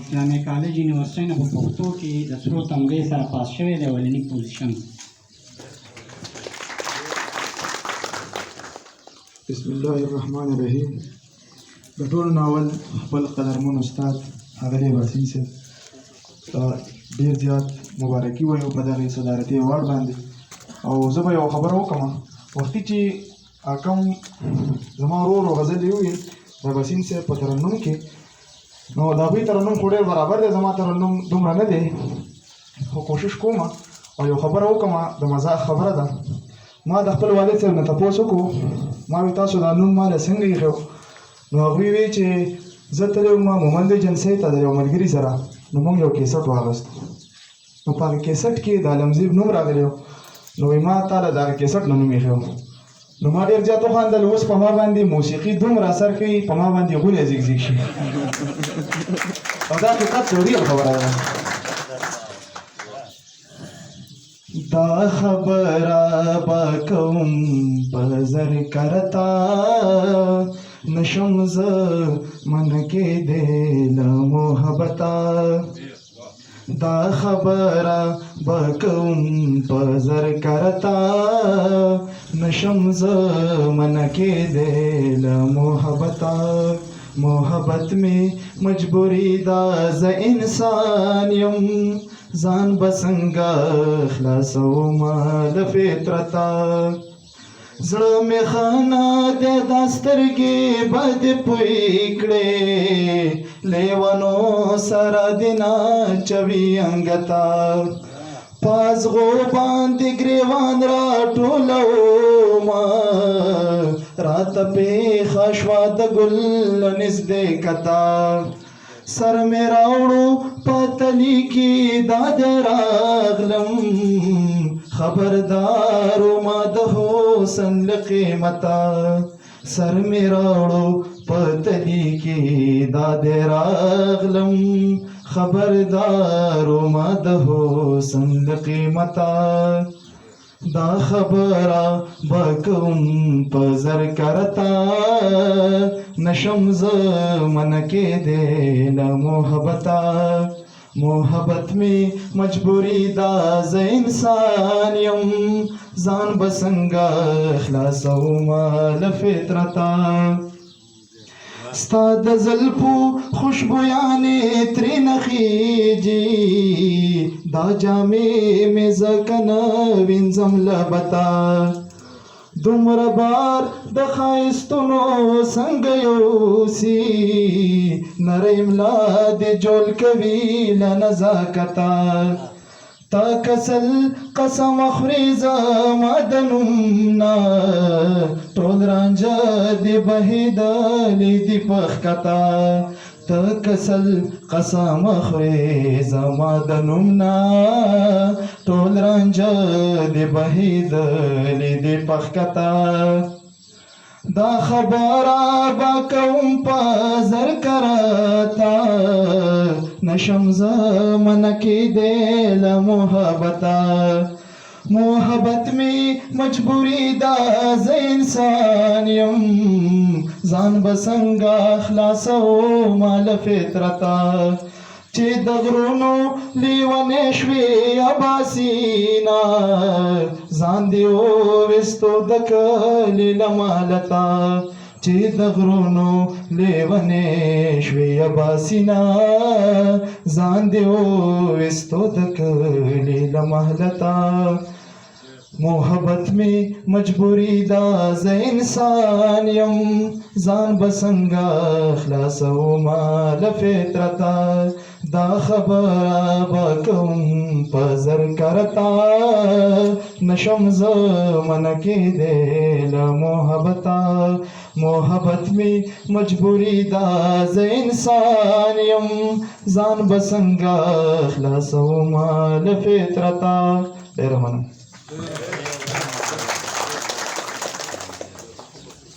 اسلامي کالج یونیورسټي نه په پښتو کې د سرو تمغې سره پاس شوی دی اولنی پوزیشن. بسم الله الرحمن الرحیم. د ټولو ناول خپل قدرمن استاد ښاغلی باسین صاحب ډېر زیات مبارکي وایو په دغې صدارتي ایوارډ باندې. او زه به یو خبره وکړم، وختي چې کوم زما ورور غزل یې وویل د باسین صاحب په ترنم کې، نو د هغوی ترنم خو ډېر برابر دی، زما ترنم دومره نه دی، خو کوشش کوم او یو خبره وکړم. د مزاح خبره ده، ما د خپل والد صاحب نه تپوس وکړو، ما وی تاسو دا نوم ماله څنګه ایښی؟ نو هغوی وی چې زه تللی وم مومند ایجنسۍ ته د یو ملګري سره، نو موږ یو کیسټ واخیست، نو په هغه کیسټ کې د عالمزیب نوم راغلی و، نو وی ما تا له د هغه کیسټ نه نوم ایښی و. نو ما ډېر زیات وخندل، اوس په ما باندې موسیقي دومره اثر کوي، په ما باندې غونې زیږ شي، او دا حقیقت ریل خبره ده. دا خبره به کوم په زر کرتا نشم زه من کېدی له محبته، دا خبره به کوم په زر کرتا نشم زه من کېدی له محبته. محبت می مجبوری دا زه انسان یم، ځان به څنګه خلاصومه له فطرته. زړه مې ښه نه دی، دا سترګې به دې پوی کړې، لیونو سره دې ناچوي انګته. پازغو باندې ګریوان راټولومه، راته پېښه شوه د ګل نږدې کته. سر مې راوړو په تلي کې دا دی راغلم، خبردارو ما د حسن له قیمته. سر مې راوړو په تلي کې دا دی راغلم، خبردارو ما د حسن له قیمته. دا خبره به کوم په زر کرتا نشم زه من کېدی له محبته. محبت می مجبوری دا زه انسان یم، ځان به څنګه خلاصومه له فطرته. ستا د زلفو خوشبویانې ترېنه خیږي، دا جامې مې ځکه نه وینځم له بته. دومره بار د ښایستونو څنګه یوسي، نری ملا دې جوړ کوي له نزاکته. تا کسل قسم خورې زما د نوم نه، ټول رانجه دې بهېدلې دي په ښکته. تا کسل قسم خورې زما د نوم نه، ټول رانجه دې بهېدلې دي په ښکته. دا خبره به کوم په زر کرتا نشم زه من کېدی له محبته. محبت می مجبوری دا زه انسان یم، ځان به څنګه خلاصومه له فطرته. چې د غرونو لیونې شوې اباسینا، ځان دې وویستو د کلي له مالته. چې د غرونو لیونې شوې اباسینا، ځان دې وویستو د کلي له مالته. محبت می مجبوری دا زه انسان یم، ځان به څنګه خلاصومه له فطرته. دا خبره به کوم په زر کرتا نشم زه من کېدی له محبته. محبت می مجبوری دا زه انسان یم، ځان به څنګه خلاصومه له فطرته. ډېره مننه.